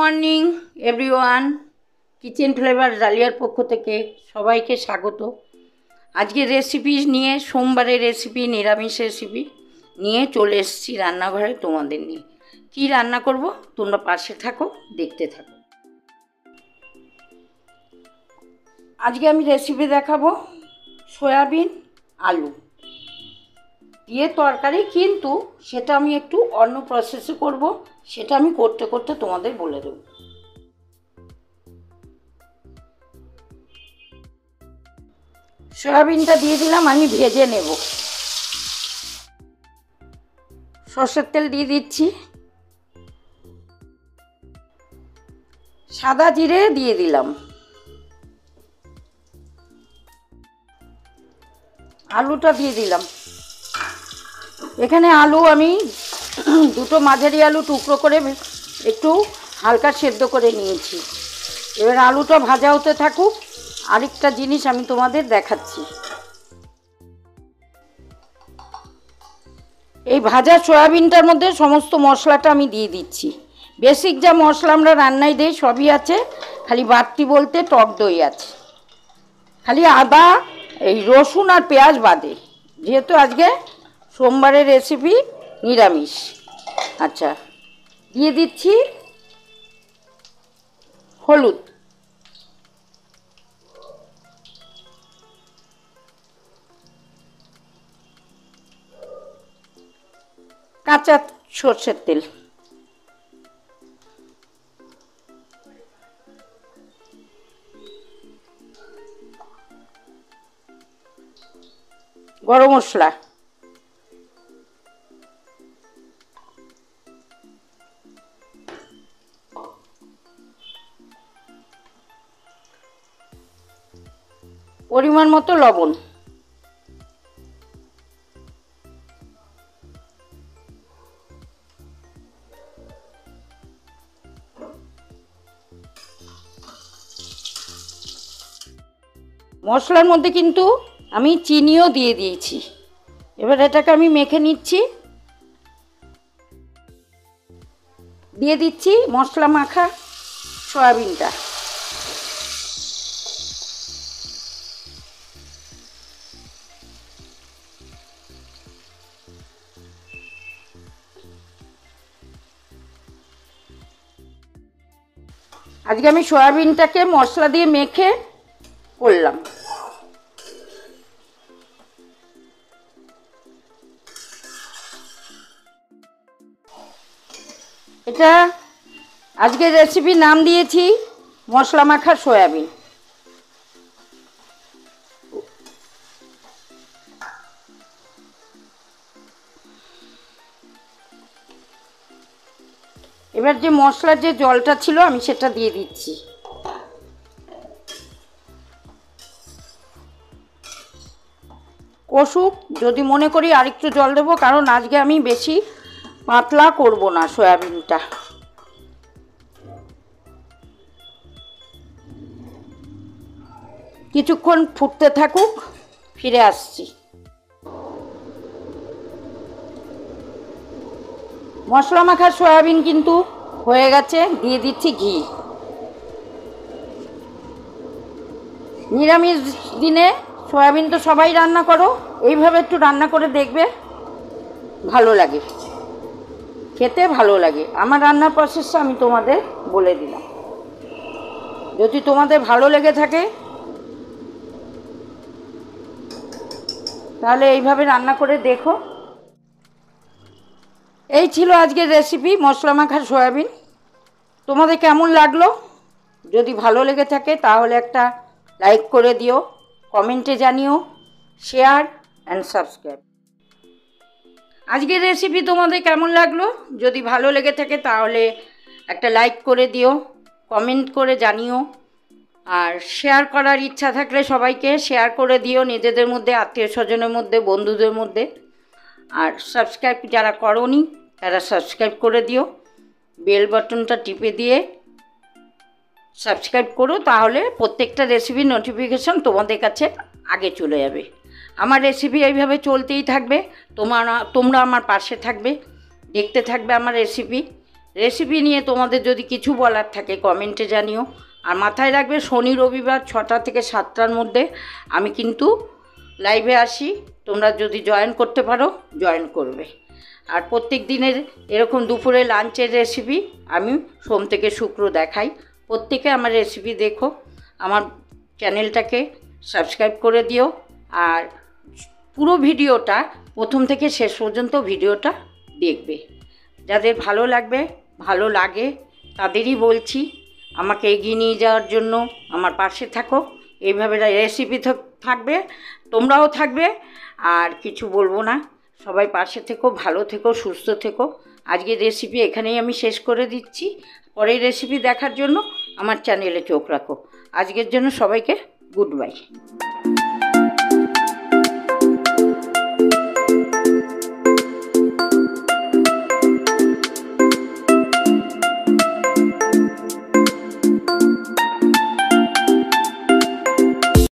Morning everyone, kitchen flavour ডালিয়ার পক্ষ থেকে সবাইকে স্বাগত। আজকে রেসিপি নিয়ে, সোমবারের রেসিপি, নিরামিষ রেসিপি নিয়ে চলে এসেছি রান্নাঘরে তোমাদের নিয়ে। কি রান্না করব তোমরা পাশে থাকো, দেখতে থাকো। আজকে আমি রেসিপি দেখাবো সয়াবিন আলু দিয়ে তরকারি, কিন্তু সেটা আমি একটু অন্য প্রসেসে করব। সেটা আমি করতে করতে তোমাদের বলে দেব। সয়াবিনটা দিয়ে দিলাম, আমি ভেজে নেব। সরষের তেল দিয়ে দিচ্ছি, সাদা জিরে দিয়ে দিলাম, আলুটা দিয়ে দিলাম। এখানে আলু আমি দুটো মাঝারি আলু টুকরো করে একটু হালকা সেদ্ধ করে নিয়েছি। এবার আলুটা ভাজা হতে থাকুক। আরেকটা জিনিস আমি তোমাদের দেখাচ্ছি। এই ভাজা সয়াবিনটার মধ্যে সমস্ত মশলাটা আমি দিয়ে দিচ্ছি। বেসিক যা মশলা আমরা রান্নায় দিই সবই আছে, খালি বাড়তি বলতে টক দই আছে, খালি আদা, এই রসুন আর পেঁয়াজ বাদে, যেহেতু আজকে সোমবারের রেসিপি নিরামিষ। আচ্ছা, দিয়ে দিচ্ছি হলুদ, কাঁচা সরষের তেল, গরম মশলা, পরিমাণ মতো লবণ, মশলার মধ্যে কিন্তু আমি চিনিও দিয়ে দিয়েছি। এবার এটাকে আমি মেখে নিচ্ছি। দিয়ে দিচ্ছি মশলা মাখা সয়াবিনটা। আজকে আমি সয়াবিনটাকে মশলা দিয়ে মেখে করলাম। এটা আজকের রেসিপির নাম দিয়েছি মশলা মাখা সয়াবিন। এবার যে মশলার যে জলটা ছিল আমি সেটা দিয়ে দিচ্ছি। কষুক, যদি মনে করি আরেকটু জল দেবো, কারণ আজকে আমি বেশি পাতলা করব না সয়াবিনটা। কিছুক্ষণ ফুটতে থাকুক, ফিরে আসছি। মশলা মাখা সয়াবিন কিন্তু হয়ে গেছে। দিয়ে দিচ্ছি ঘি। নিরামিষ দিনে সয়াবিন তো সবাই রান্না করো, এইভাবে একটু রান্না করে দেখবে, ভালো লাগে, খেতে ভালো লাগে। আমার রান্নার প্রসেসটা আমি তোমাদের বলে দিলাম। যদি তোমাদের ভালো লেগে থাকে তাহলে এইভাবে রান্না করে দেখো। এই ছিল আজকের রেসিপি মশলা মাখা সয়াবিন। তোমাদের কেমন লাগলো? যদি ভালো লেগে থাকে তাহলে একটা লাইক করে দিও, কমেন্টে জানিও, শেয়ার অ্যান্ড সাবস্ক্রাইব। আজকের রেসিপি তোমাদের কেমন লাগলো? যদি ভালো লেগে থাকে তাহলে একটা লাইক করে দিও, কমেন্ট করে জানিও, আর শেয়ার করার ইচ্ছা থাকলে সবাইকে শেয়ার করে দিও, নিজেদের মধ্যে, আত্মীয় স্বজনের মধ্যে, বন্ধুদের মধ্যে। আর সাবস্ক্রাইব যারা করোনি তারা সাবস্ক্রাইব করে দিও, বেল বাটনটা টিপে দিয়ে সাবস্ক্রাইব করো, তাহলে প্রত্যেকটা রেসিপির নোটিফিকেশন তোমাদের কাছে আগে চলে যাবে। আমার রেসিপি এইভাবে চলতেই থাকবে, তোমরা আমার পাশে থাকবে, দেখতে থাকবে আমার রেসিপি। রেসিপি নিয়ে তোমাদের যদি কিছু বলার থাকে কমেন্টে জানিও। আর মাথায় রাখবে, শনি রবিবার 6টা থেকে 7টার মধ্যে আমি কিন্তু লাইভে আসি। তোমরা যদি জয়েন করতে পারো জয়েন করবে। আর প্রত্যেক দিনের এরকম দুপুরে লাঞ্চের রেসিপি আমি সোম থেকে শুক্র দেখাই। প্রত্যেকে আমার রেসিপি দেখো, আমার চ্যানেলটাকে সাবস্ক্রাইব করে দিও। আর পুরো ভিডিওটা প্রথম থেকে শেষ পর্যন্ত ভিডিওটা দেখবে। যাদের ভালো লাগবে, ভালো লাগে, তাদেরই বলছি আমাকে এগিয়ে নিয়ে যাওয়ার জন্য আমার পাশে থাকো। এইভাবে রেসিপি থাকবে, তোমরাও থাকবে। আর কিছু বলবো না, সবাই পাশে থেকো, ভালো থেকো, সুস্থ থেকো। আজকের রেসিপি এখানেই আমি শেষ করে দিচ্ছি। পরের রেসিপি দেখার জন্য আমার চ্যানেলে চোখ রাখো। আজকের জন্য সবাইকে গুড বাই।